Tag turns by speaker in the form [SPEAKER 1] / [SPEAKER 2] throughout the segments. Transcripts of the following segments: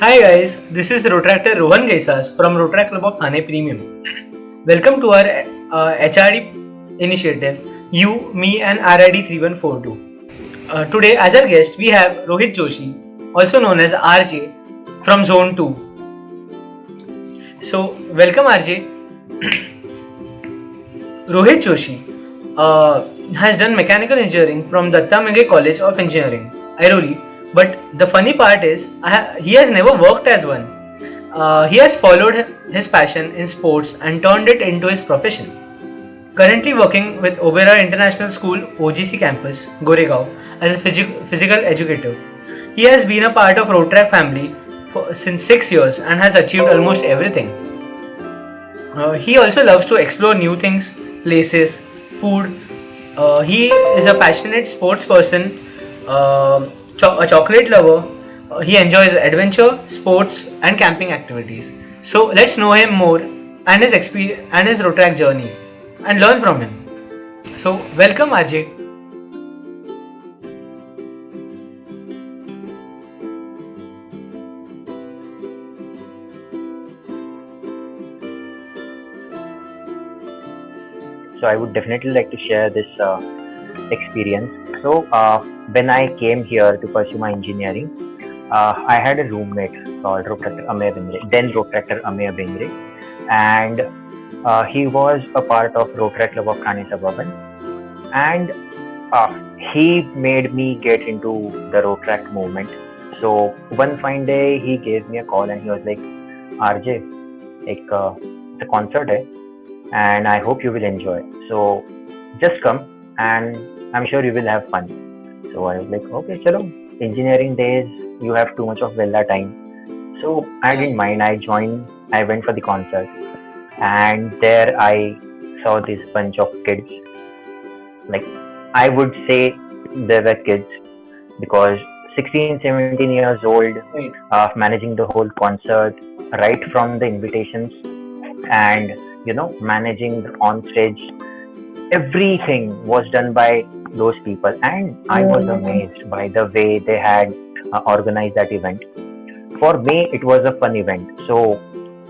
[SPEAKER 1] Hi guys, this is Rotractor Rohan Gaisas from Rotrac Club of Thane Premium. Welcome to our HRD initiative, You, Me and RID 3142. Today as our guest we have Rohit Joshi, also known as RJ from Zone 2. So welcome RJ. Rohit Joshi has done mechanical engineering from Datta Menge College of Engineering, Airoli. But the funny part is, he has never worked as one. He has followed his passion in sports and turned it into his profession. Currently working with Obera International School OGC campus, Goregaon, as a physical educator. He has been a part of Rotrac family since 6 years and has achieved almost everything. He also loves to explore new things, places, food. He is a passionate sports person, a chocolate lover. He enjoys adventure, sports, and camping activities. So let's know him more and his experience and his road track journey, and learn from him. So welcome, RJ.
[SPEAKER 2] So I would definitely like to share this experience. So when I came here to pursue my engineering, I had a roommate called Rotractor Amey Bindre, then Rotractor Amey Bindre, and he was a part of Rotrac Club of Thane Suburban, and uh, he made me get into the Rotrac movement. So one fine day, he gave me a call and he was like, "RJ, like it's a concert, hai, and I hope you will enjoy. So just come and I'm sure you will have fun." So I was like, okay, chalo. Engineering days, you have too much of Vella time. So I didn't mind. I joined. I went for the concert, and there I saw this bunch of kids. Like I would say they were kids because 16, 17 years old,
[SPEAKER 1] Right.
[SPEAKER 2] managing the whole concert, right from the invitations and managing the on stage, everything was done by those people, and I was amazed by the way they had organized that event. For me it was a fun event, so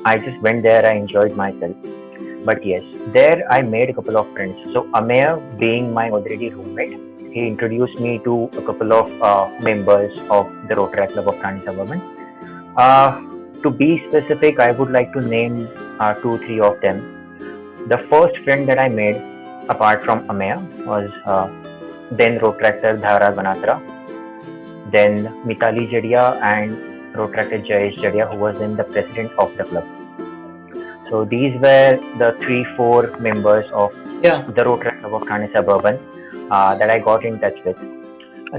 [SPEAKER 2] I just went there. I enjoyed myself, but yes, there I made a couple of friends. So Ameya, being my already roommate, he introduced me to a couple of members of the Rotary Club of Thane Suburban. uh, to be specific, I would like to name two three of them. The first friend that I made, apart from Ameya, was then Rotractor Dhara Ganatra, then Mitali Jadia and Rotractor Jayesh Jadia, who was then the president of the club. So these were the 3 4 members of
[SPEAKER 1] Yeah.
[SPEAKER 2] the Rotractor Club of Thane Suburban that I got in touch with.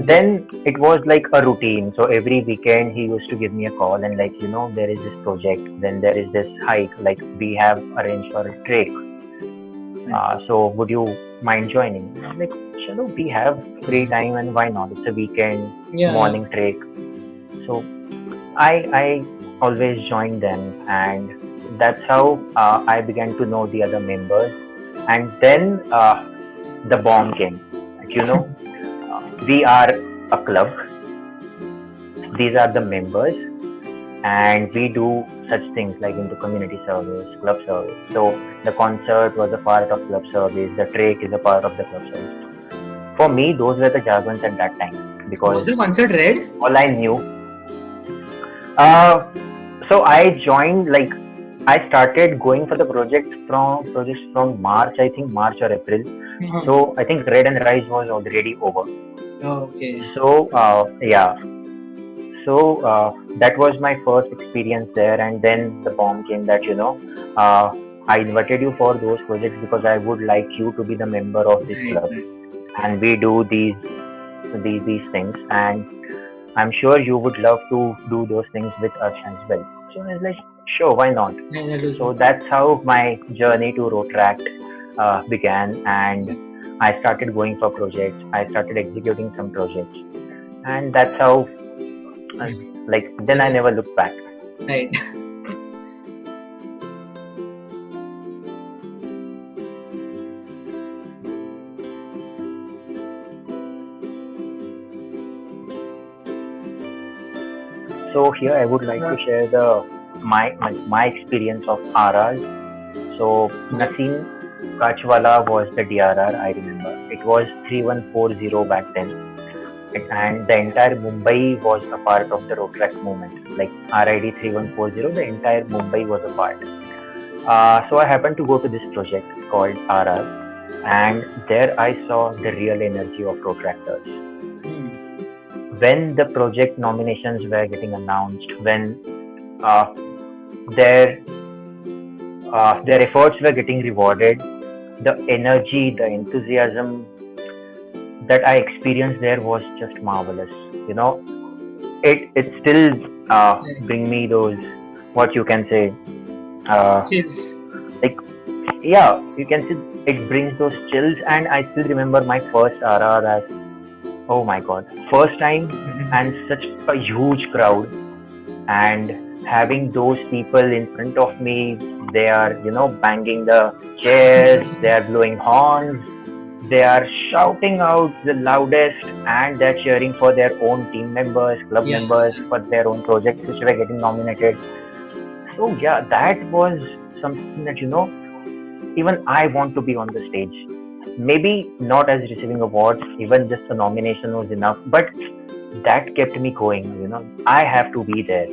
[SPEAKER 2] Then it was like a routine. So every weekend he used to give me a call and like, there is this project, then there is this hike, like we have arranged for a trek. So would you mind joining? I'm like, chalo, we have free time and why not? It's a weekend,
[SPEAKER 1] Yeah.
[SPEAKER 2] morning trek. So I always joined them, and that's how I began to know the other members. And then the bomb came. Like, we are a club. These are the members, and we do such things like into community service, club service. So the concert was a part of club service. The trek is a part of the club service. For me, those were the jargons at that time because
[SPEAKER 1] Was the concert red?
[SPEAKER 2] all I knew. Uh, so I joined, like I started going for the projects from March, I think March or April. So I think Red and Rise was already over.
[SPEAKER 1] Okay.
[SPEAKER 2] So yeah, so that was my first experience there, and then the bomb came that I invited you for those projects because I would like you to be the member of this club, and we do these things, and I'm sure you would love to do those things with us as well. So I was like, sure, why not? So that's how my journey to Rotract began, and I started going for projects. I started executing some projects, and that's how, like, then I never looked back.
[SPEAKER 1] Right.
[SPEAKER 2] So here I would like to share the my experience of RRs. So
[SPEAKER 1] Okay.
[SPEAKER 2] Naseem Kachwala was the DRR. I remember it was 3140 back then, and the entire Mumbai was a part of the Rotaract movement. Like RID 3140, the entire Mumbai was a part. So I happened to go to this project called RR, and there I saw the real energy of Rotaractors.
[SPEAKER 1] Hmm.
[SPEAKER 2] When the project nominations were getting announced, when uh, their their efforts were getting rewarded, the energy, the enthusiasm that I experienced there was just marvelous. You know, it still bring me those, what you can say, uh,
[SPEAKER 1] Cheers.
[SPEAKER 2] like, yeah, you can see it brings those chills. And I still remember my first RR as, oh my god, first time, and such a huge crowd, and having those people in front of me, they are, banging the chairs, they are blowing horns, they are shouting out the loudest, and they're cheering for their own team members, club
[SPEAKER 1] Yeah.
[SPEAKER 2] members, for their own projects which were getting nominated. So yeah, that was something that, even I want to be on the stage. Maybe not as receiving awards, even just a nomination was enough, but that kept me going. I have to be there,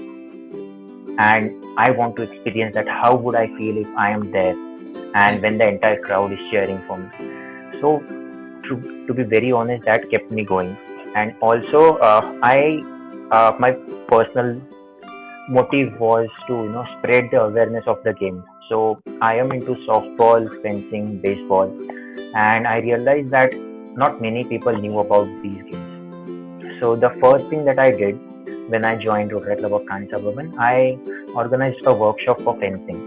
[SPEAKER 2] and I want to experience that. How would I feel if I am there
[SPEAKER 1] Yeah.
[SPEAKER 2] and when the entire crowd is cheering for me? So, to be very honest, that kept me going. And also, my personal motive was to spread the awareness of the game. So I am into softball, fencing, baseball, and I realized that not many people knew about these games. So the first thing that I did when I joined Rotary Club of Thane Suburban, I organized a workshop for fencing.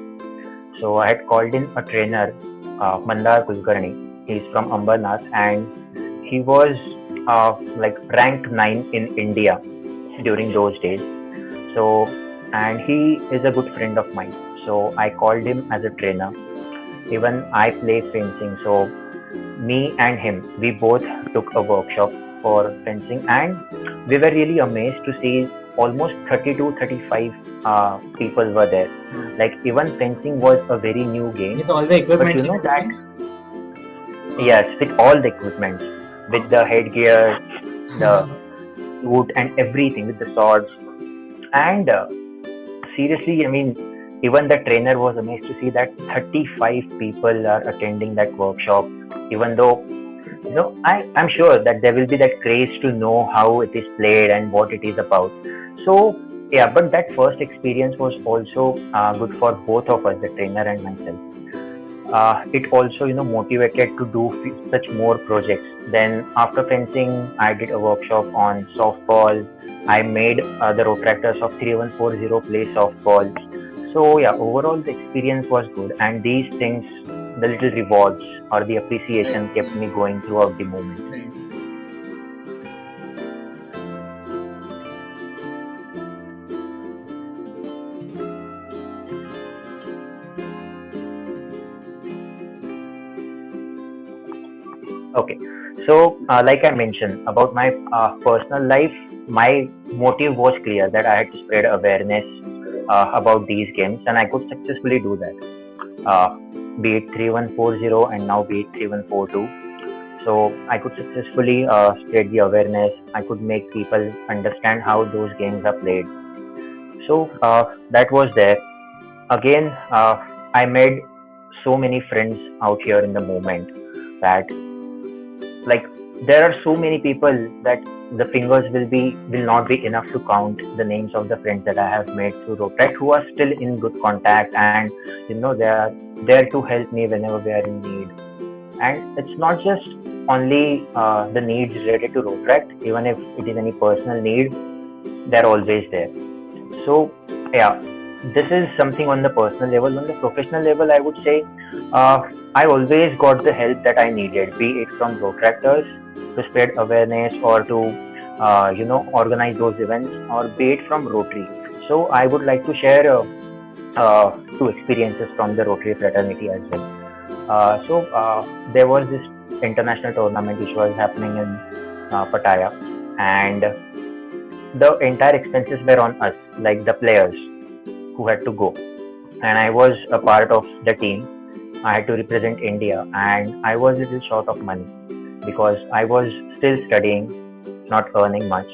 [SPEAKER 2] So I had called in a trainer, Mandar Kulkarni. He's from Ambernath, and he was like ranked 9 in India during those days. So, and he is a good friend of mine. So I called him as a trainer. Even I play fencing. So me and him, we both took a workshop for fencing, and we were really amazed to see almost 30 to 35 people were there. Like, even fencing was a very new game,
[SPEAKER 1] With all the
[SPEAKER 2] but
[SPEAKER 1] equipment
[SPEAKER 2] you
[SPEAKER 1] and
[SPEAKER 2] know that,
[SPEAKER 1] everything.
[SPEAKER 2] yes, with all the equipment, with the headgear, the suit, and everything, with the swords, and seriously, I mean, even the trainer was amazed to see that 35 people are attending that workshop. Even though, I'm sure that there will be that craze to know how it is played and what it is about. So, yeah, but that first experience was also good for both of us, the trainer and myself. It also, motivated to do such more projects. Then after fencing, I did a workshop on softball. I made the Rotractors of 3140 play softball. So yeah, overall the experience was good, and these things, the little rewards or the appreciation, kept me going throughout the moment.
[SPEAKER 1] Right.
[SPEAKER 2] Okay, so like I mentioned about my personal life, my motive was clear that I had to spread awareness about these games, and I could successfully do that. Uh, be it 3140 and now be it 3142. So I could successfully spread the awareness. I could make people understand how those games are played. So that was there. Again, I made so many friends out here in the moment that, like, there are so many people that the fingers will not be enough to count the names of the friends that I have made through Rotaract, who are still in good contact, and they are there to help me whenever we are in need. And it's not just only the needs related to Rotaract. Even if it is any personal need, they're always there. So yeah, this is something on the personal level. On the professional level, I would say I always got the help that I needed, be it from Rotaractors to spread awareness, or to organize those events, or be it from Rotary. So I would like to share two experiences from the Rotary fraternity as well. So there was this international tournament which was happening in Pattaya, and the entire expenses were on us, like the players who had to go. And I was a part of the team. I had to represent India, and I was a little short of money because I was still studying, not earning much.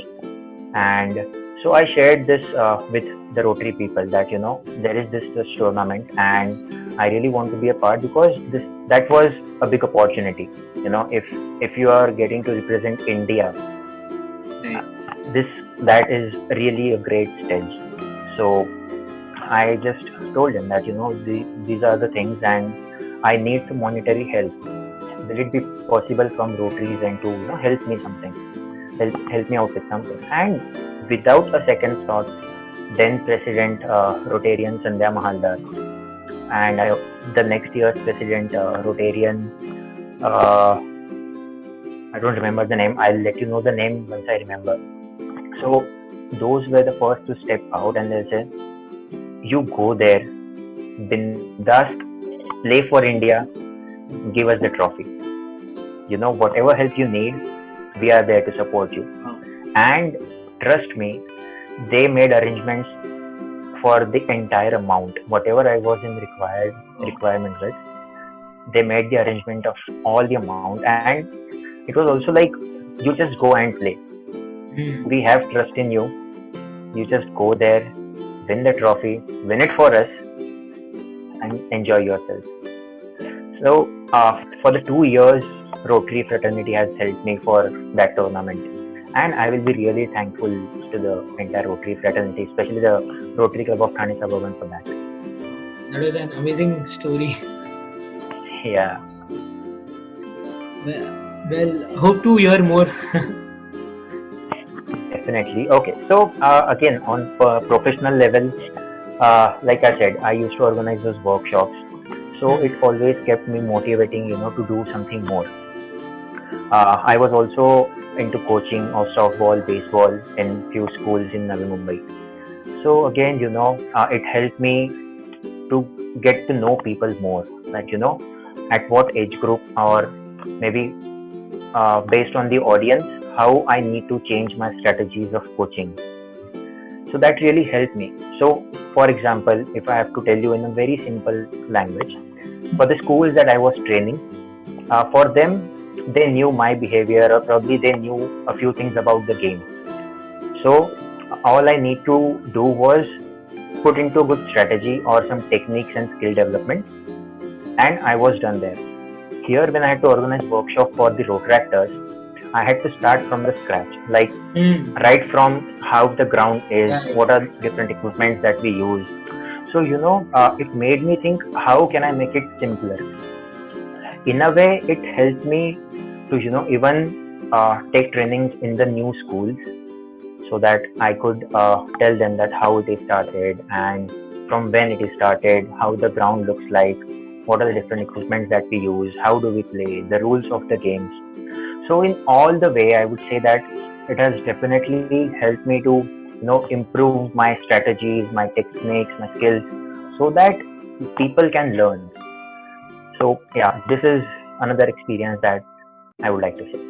[SPEAKER 2] And so I shared this with the Rotary people that there is this tournament, and I really want to be a part because this that was a big opportunity. If you are getting to represent India,
[SPEAKER 3] Right.
[SPEAKER 2] this that is really a great stage. So I just told him that these are the things, and I need some monetary help. Will it be possible from Rotaries and to help me something, help me out with something? And without a second thought, then President Rotarian Sandhya Mahaldar, and the next year's President Rotarian, uh, I don't remember the name. I'll let you know the name once I remember. So those were the first to step out, and they said, "You go there, bindas, play for India, give us the trophy. Whatever help you need, we are there to support you."
[SPEAKER 3] Oh.
[SPEAKER 2] And trust me, they made arrangements for the entire amount, whatever I was in requirement with. They made the arrangement of all the amount, and it was also like, you just go and play. We have trust in you. You just go there, win the trophy, win it for us, and enjoy yourself. So, for the 2 years, Rotary Fraternity has helped me for that tournament. And I will be really thankful to the entire Rotary Fraternity, especially the Rotary Club of Thane Suburban for that.
[SPEAKER 3] That was an amazing story.
[SPEAKER 2] Yeah.
[SPEAKER 3] Well, hope to hear more.
[SPEAKER 2] Definitely. Okay. So again, on professional level, like I said, I used to organize those workshops. So it always kept me motivating, to do something more. I was also into coaching of softball, baseball in few schools in Navi Mumbai. So again, it helped me to get to know people more. Like, at what age group, or maybe based on the audience, how I need to change my strategies of coaching. So that really helped me. So, for example, if I have to tell you in a very simple language, for the schools that I was training, for them, they knew my behavior, or probably they knew a few things about the game. So, all I need to do was put into a good strategy or some techniques and skill development, and I was done there. Here, when I had to organize workshop for the Rotaractors, I had to start from the scratch, like right from how the ground is,
[SPEAKER 3] Right.
[SPEAKER 2] what are different equipments that we use. So it made me think, how can I make it simpler? In a way, it helped me to even take trainings in the new schools, so that I could tell them that how it is started and from when it is started, how the ground looks like, what are the different equipments that we use, how do we play, the rules of the games. So in all the way, I would say that it has definitely helped me to improve my strategies, my techniques, my skills, so that people can learn. So yeah, this is another experience that I would like to say.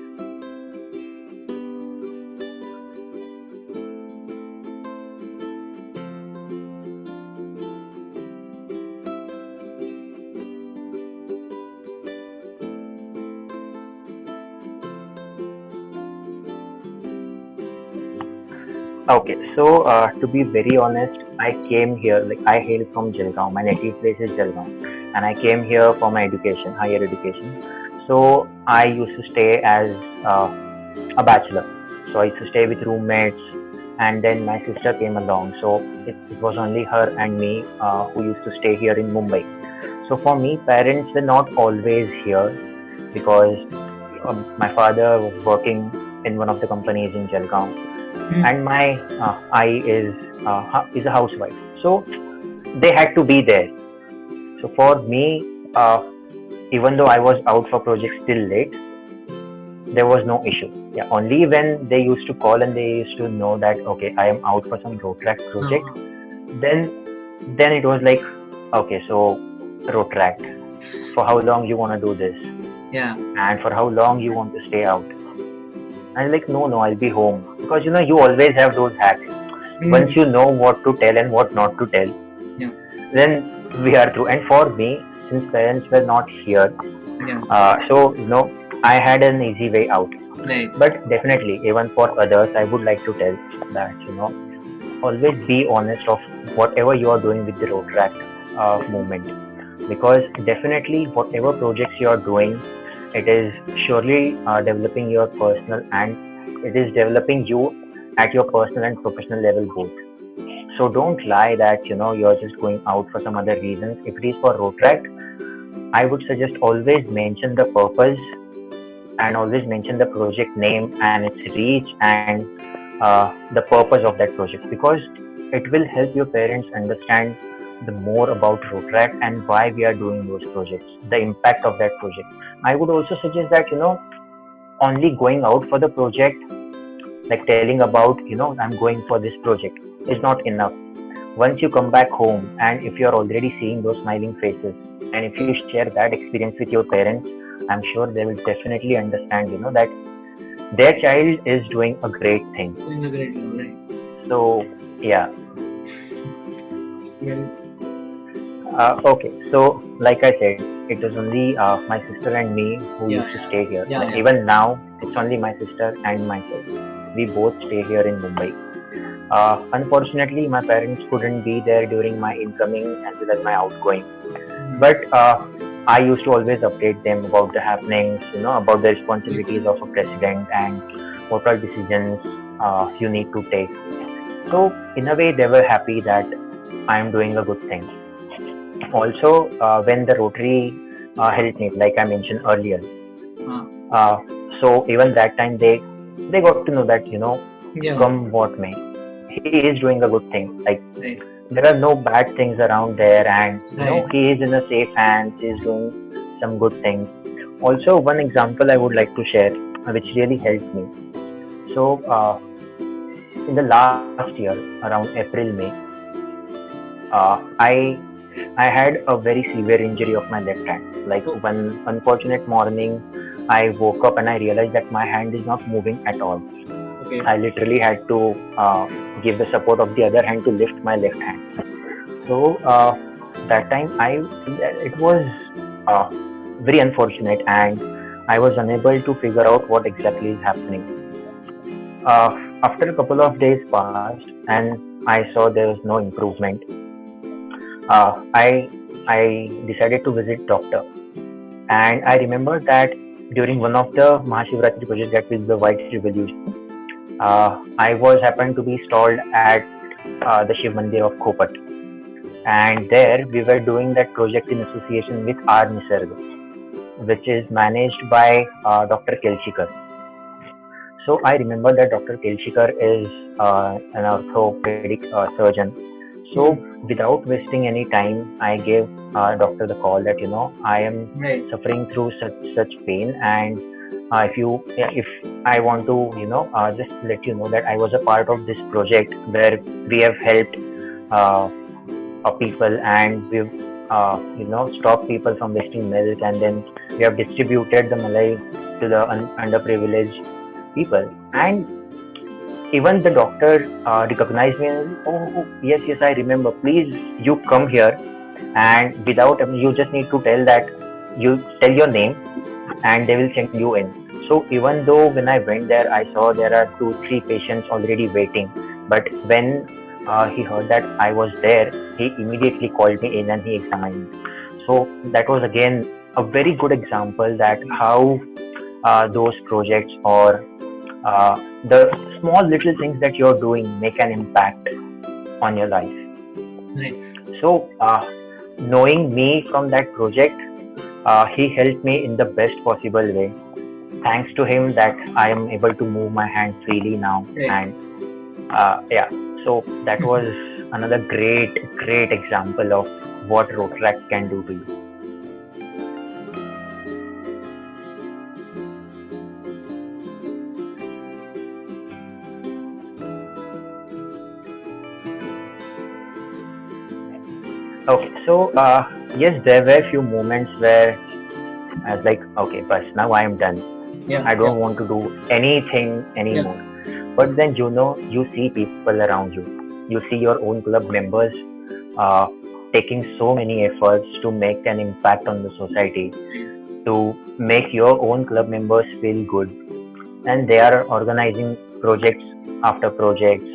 [SPEAKER 2] Okay, so to be very honest, I came here, like I hail from Jalgaon. My native place is Jalgaon, and I came here for my education, higher education. So I used to stay as a bachelor. So I used to stay with roommates, and then my sister came along. So it was only her and me who used to stay here in Mumbai. So for me, parents were not always here because my father was working in one of the companies in Jalgaon, and my I is a housewife. So they had to be there. So for me, even though I was out for projects till late, there was no issue. Yeah, only when they used to call and they used to know that okay, I am out for some Rotaract project, then it was like, okay, so Rotaract, for how long you want to do this,
[SPEAKER 3] Yeah.
[SPEAKER 2] and for how long you want to stay out. And like, no, I'll be home. because you always have those hacks. Once you know what to tell and what not to tell,
[SPEAKER 3] Yeah.
[SPEAKER 2] then we are through. And for me, since parents were not here,
[SPEAKER 3] Yeah.
[SPEAKER 2] so I had an easy way out.
[SPEAKER 3] Right.
[SPEAKER 2] But definitely, even for others, I would like to tell that always be honest of whatever you are doing with the road track movement, because definitely whatever projects you are doing, it is surely developing your personal, and it is developing you at your personal and professional level both. So don't lie that you're just going out for some other reasons. If it is for road track, I would suggest always mention the purpose and always mention the project name and its reach and the purpose of that project, because it will help your parents understand the more about Rotrack and why we are doing those projects, the impact of that project. I would also suggest that only going out for the project, like telling about I'm going for this project, is not enough. Once you come back home and if you're already seeing those smiling faces, and if you share that experience with your parents, I'm sure they will definitely understand that their child is doing a great thing.
[SPEAKER 3] Doing a great job, right?
[SPEAKER 2] So yeah.
[SPEAKER 3] Well,
[SPEAKER 2] Okay, so like I said, it was only my sister and me who
[SPEAKER 3] Yeah,
[SPEAKER 2] used to stay here.
[SPEAKER 3] yeah,
[SPEAKER 2] Like,
[SPEAKER 3] yeah.
[SPEAKER 2] even now, it's only my sister and myself. We both stay here in Mumbai. Unfortunately, my parents couldn't be there during my incoming as well as my outgoing. But I used to always update them about the happenings, about the responsibilities of a president and what all decisions you need to take. So, in a way, they were happy that I am doing a good thing. Also, when the Rotary helped me, like I mentioned earlier,
[SPEAKER 3] uh,
[SPEAKER 2] uh, so even that time they got to know that
[SPEAKER 3] yeah,
[SPEAKER 2] come what may, he is doing a good thing. Like,
[SPEAKER 3] right,
[SPEAKER 2] there are no bad things around there, and
[SPEAKER 3] right.
[SPEAKER 2] he is in a safe hands. He is doing some good things. Also, one example I would like to share, which really helped me. So, in the last year, around April May, I had a very severe injury of my left hand. Like,
[SPEAKER 3] Oh,
[SPEAKER 2] one unfortunate morning, I woke up and I realized that my hand is not moving at all.
[SPEAKER 3] okay.
[SPEAKER 2] I literally had to give the support of the other hand to lift my left hand. So that time, it was uh, very unfortunate, and I was unable to figure out what exactly is happening. After a couple of days passed, and I saw there was no improvement. I decided to visit doctor, and I remember that during one of the Mahashivratri projects, that is the White Revolution, I was happened to be stalled at the Shiv Mandir of Khopat, and there we were doing that project in association with R Nisarg, which is managed by Dr. Kelshikar. So I remember that Dr. Kelshikar is an orthopedic surgeon. So without wasting any time, I gave doctor the call that I am
[SPEAKER 3] Right,
[SPEAKER 2] suffering through such pain, and if I want to just let you know that I was a part of this project where we have helped uh, people, and we've stopped people from wasting milk, and then we have distributed the malai to the underprivileged people. And even the doctor recognized me and, oh yes, yes, I remember, please you come here, and without you just need to you tell your name and they will send you in. So even though when I went there, I saw there are 2-3 patients already waiting, but when he heard that I was there, he immediately called me in and he examined me. So that was again a very good example that how those projects or the small little things that you're doing make an impact on your life.
[SPEAKER 3] right.
[SPEAKER 2] So, knowing me from that project, he helped me in the best possible way. Thanks to him, that I am able to move my hand freely now,
[SPEAKER 3] Right.
[SPEAKER 2] and yeah. So that was another great example of what Rotaract can do to you. Okay, so yes, there were few moments where I was like, okay, but now I am done.
[SPEAKER 3] Yeah,
[SPEAKER 2] I
[SPEAKER 3] yeah,
[SPEAKER 2] don't want to do anything
[SPEAKER 3] yeah,
[SPEAKER 2] anymore. but then you see people around you. You see your own club members uh, taking so many efforts to make an impact on the society, to make your own club members feel good, and they are organizing projects after projects,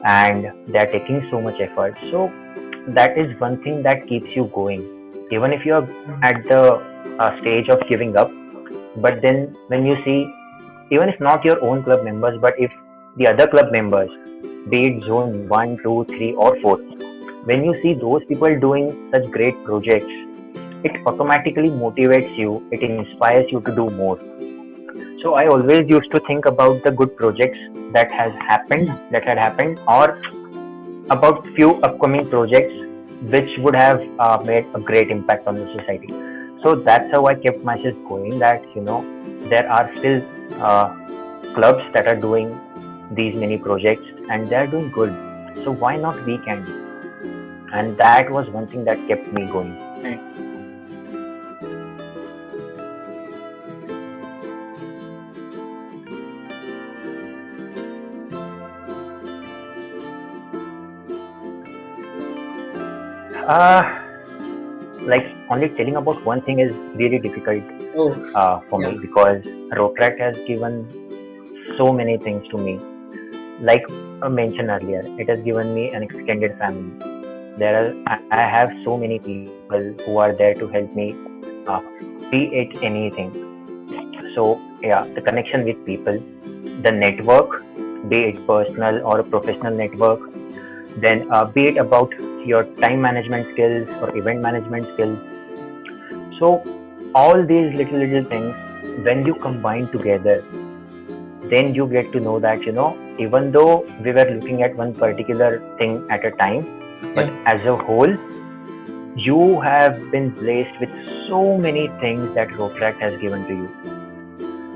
[SPEAKER 2] and they are taking so much effort. So that is one thing that keeps you going, even if you are at the stage of giving up. But then when you see, even if not your own club members, but if the other club members, be it zone 1, 2, 3, or 4, when you see those people doing such great projects, it automatically motivates you, it inspires you to do more. So I always used to think about the good projects that had happened, or about few upcoming projects which would have made a great impact on the society. So that's how I kept myself going, that there are still uh, clubs that are doing these many projects and they're doing good. So why not we can? And that was one thing that kept me going.
[SPEAKER 3] Right.
[SPEAKER 2] Uh, like only telling about one thing is really difficult
[SPEAKER 3] Oh,
[SPEAKER 2] for
[SPEAKER 3] yeah.
[SPEAKER 2] me, because Rotaract has given so many things to me. Like I mentioned earlier, it has given me an extended family. I have so many people who are there to help me, uh, be it anything. So yeah, the connection with people, the network, be it personal or a professional network, then be it about your time management skills or event management skills. So all these little things, when you combine together, then you get to know that even though we were looking at one particular thing at a time, but
[SPEAKER 3] Yeah.
[SPEAKER 2] as a whole, you have been blessed with so many things that Rotaract has given to you.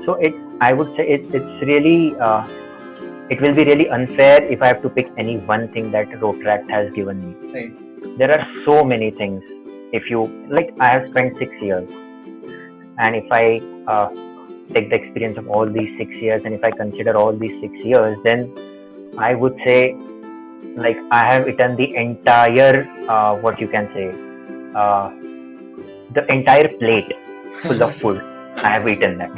[SPEAKER 2] So I would say it's really it will be really unfair if I have to pick any one thing that Rotaract has given me.
[SPEAKER 3] Right.
[SPEAKER 2] There are so many things. If you like, I have spent 6 years, and if I take the experience of all these 6 years, and if I consider all these 6 years, then I would say, like, I have eaten the entire what you can say, uh, the entire plate full of food. I have eaten that.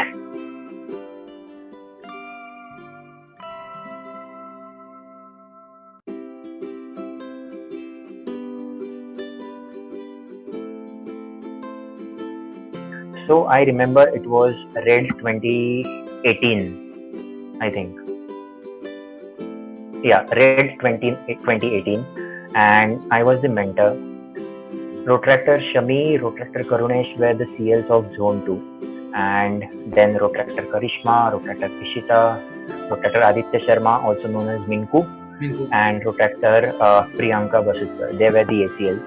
[SPEAKER 2] So I remember it was Red 2018, I think. Yeah, Red 2018, and I was the mentor. Rotractor Shami, Rotractor Karunesh were the CLs of Zone 2, and then Rotractor Karishma, Rotractor Ishita, Rotractor Aditya Sharma, also known as Minku,
[SPEAKER 3] Minku.
[SPEAKER 2] and Rotractor Priyanka Basudkar. They were the ACLs,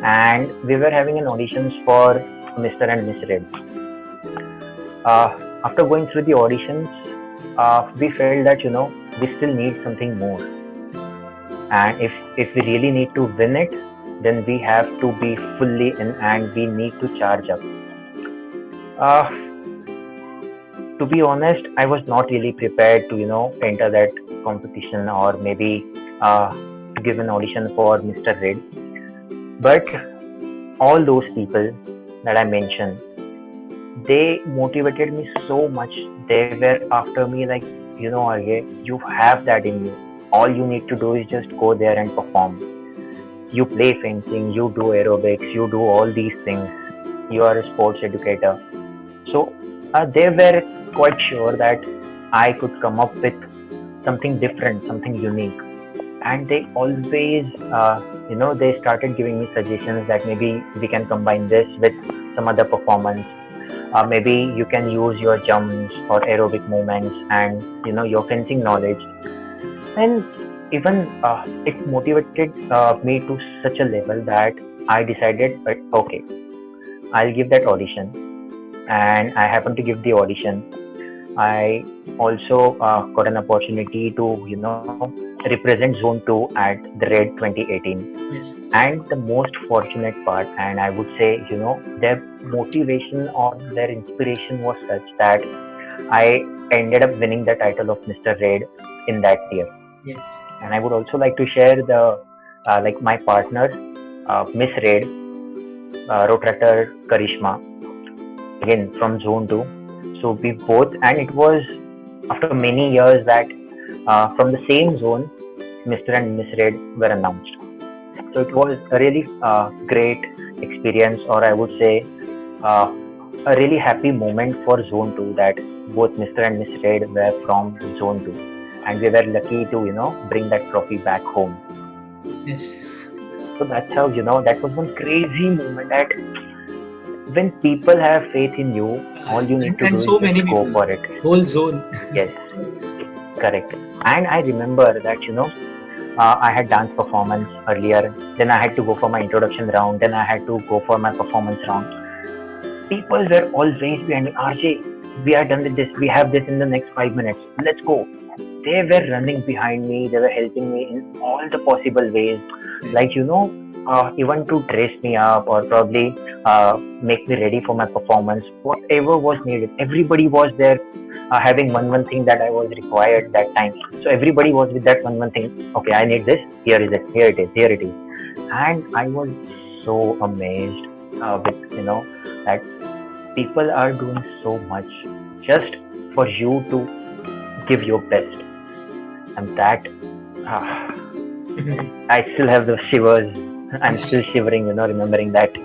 [SPEAKER 2] and we were having an auditions for Mr. and Miss Red. After going through the auditions, we felt that we still need something more, and if we really need to win it, then we have to be fully in and we need to charge up. Uh, to be honest, I was not really prepared to enter that competition, or maybe to give an audition for Mr. Red. But all those people that I mentioned, they motivated me so much. They were after me like, Arye, you have that in you. All you need to do is just go there and perform. You play fencing, you do aerobics, you do all these things. You are a sports educator. So they were quite sure that I could come up with something different, something unique. And they always, they started giving me suggestions that maybe we can combine this with some other performance. Maybe you can use your jumps or aerobic movements and your fencing knowledge. And even it motivated me to such a level that I decided, okay, I'll give that audition. And I happened to give the audition. I also got an opportunity to represent Zone 2 at the Red 2018.
[SPEAKER 3] Yes.
[SPEAKER 2] And the most fortunate part, and I would say, their motivation or their inspiration was such that I ended up winning the title of Mr. Red in that tier.
[SPEAKER 3] Yes.
[SPEAKER 2] And I would also like to share the like my partner, Miss Raid, Rotator Karishma, again from Zone 2. So we both, and it was after many years that from the same zone, Mr. and Miss Raid were announced. So it was a really great experience, or I would say uh, a really happy moment for Zone 2 that both Mr. and Miss Raid were from Zone 2, and we were lucky to bring that trophy back home.
[SPEAKER 3] Yes.
[SPEAKER 2] So that's how that was one crazy moment that when people have faith in you, all you need to
[SPEAKER 3] And
[SPEAKER 2] do
[SPEAKER 3] so
[SPEAKER 2] is
[SPEAKER 3] many
[SPEAKER 2] just go
[SPEAKER 3] people.
[SPEAKER 2] for it.
[SPEAKER 3] Whole zone.
[SPEAKER 2] Yes, correct. And I remember that I had dance performance earlier. Then I had to go for my introduction round. Then I had to go for my performance round. People were always behind me. RJ, we are done with this. We have this in the next 5 minutes. Let's go. They were running behind me. They were helping me in all the possible ways. Like even to dress me up or probably make me ready for my performance. Whatever was needed, everybody was there. Having one thing that I was required that time. So everybody was with that one thing. Okay, I need this. Here is it. Here it is. Here it is. And I was so amazed with that people are doing so much just for you to give your best, and that I still have those shivers. I'm still shivering, remembering that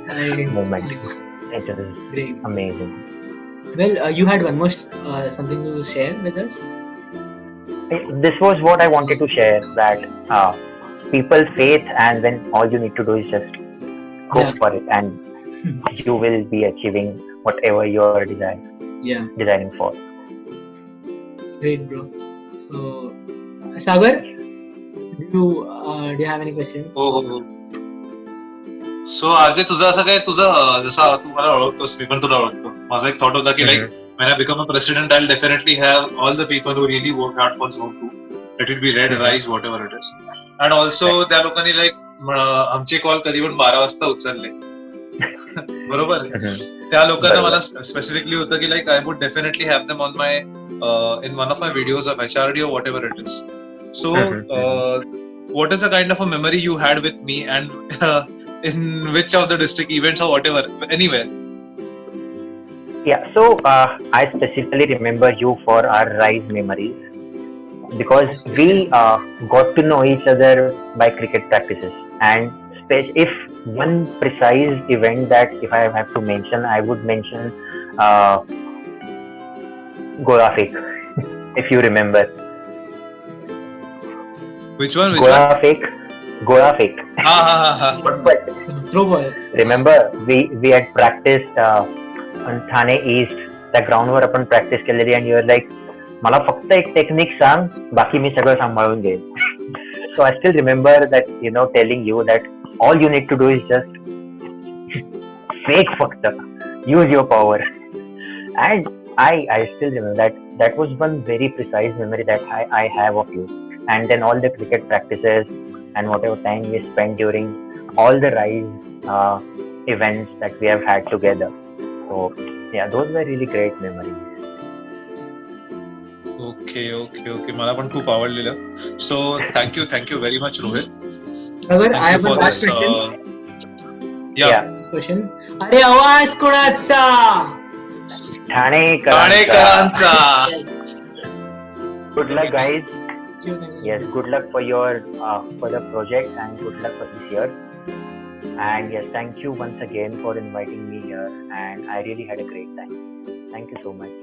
[SPEAKER 2] moment. It was
[SPEAKER 3] Great.
[SPEAKER 2] amazing.
[SPEAKER 3] Well, you had one more something to share with us.
[SPEAKER 2] This was what I wanted to share, that people faith, and then all you need to do is just go
[SPEAKER 3] Yeah.
[SPEAKER 2] for it, and you will be achieving whatever you are
[SPEAKER 3] Yeah.
[SPEAKER 2] desiring for.
[SPEAKER 3] Great, bro. So, Sagar, do you have any question?
[SPEAKER 4] हो हो हो. सो RJ तुझं असं काय तुझं जसं तू मला ओळखतोस मी पण तुला ओळखतो. माझा एक थॉट होता की like when I become a president, I'll definitely have all the people who really work hard for Zone 2. Let it be Red, Rise, whatever it is. And also त्या लोकांनी लाईक आमचे कॉल कधी पण 12 वाजता उचलले. बरोबर. त्या लोकांना मला स्पेसिफिकली होतं की like I would definitely have them on my in one of my videos of HRD or whatever it is. So, what is the kind of a memory you had with me, and in which of the district events or whatever, anywhere?
[SPEAKER 2] Yeah, so I specifically remember you for our Rise memories, because we got to know each other by cricket practices. And if one precise event that if I have to mention, I would mention Gola Fake, if you remember.
[SPEAKER 4] Which one?
[SPEAKER 2] Gola Fake.
[SPEAKER 4] Ha.
[SPEAKER 2] But
[SPEAKER 3] Throw ball.
[SPEAKER 2] remember, we had practiced on Thane East. त्या ग्राउंडवर आपण practice केलेली, and you were like, मला फक्त एक technique सांग, बाकी मी सगळं सांभाळून घेईन. So I still remember that, telling you that all you need to do is just fake फक्त, use your power. And I still remember that was one very precise memory that I have of you. And then all the cricket practices and whatever time we spent during all the Rise events that we have had together. So yeah, those were really great memories.
[SPEAKER 4] Okay. मला पण खूप आवडलेलं. So thank you very much, Rohit.
[SPEAKER 3] Sagar,
[SPEAKER 4] Thank
[SPEAKER 3] I
[SPEAKER 4] you
[SPEAKER 3] have
[SPEAKER 4] for
[SPEAKER 3] one last
[SPEAKER 4] this.
[SPEAKER 3] question.
[SPEAKER 4] Yeah.
[SPEAKER 3] Question. अरे आवाज कोणाचा?
[SPEAKER 4] ठाणेकरांचा.
[SPEAKER 2] Good luck, guys.
[SPEAKER 3] Thank you so
[SPEAKER 2] Yes,
[SPEAKER 3] much.
[SPEAKER 2] good luck for your for the project, and good luck for this year. And yes, thank you once again for inviting me here, and I really had a great time. Thank you so much.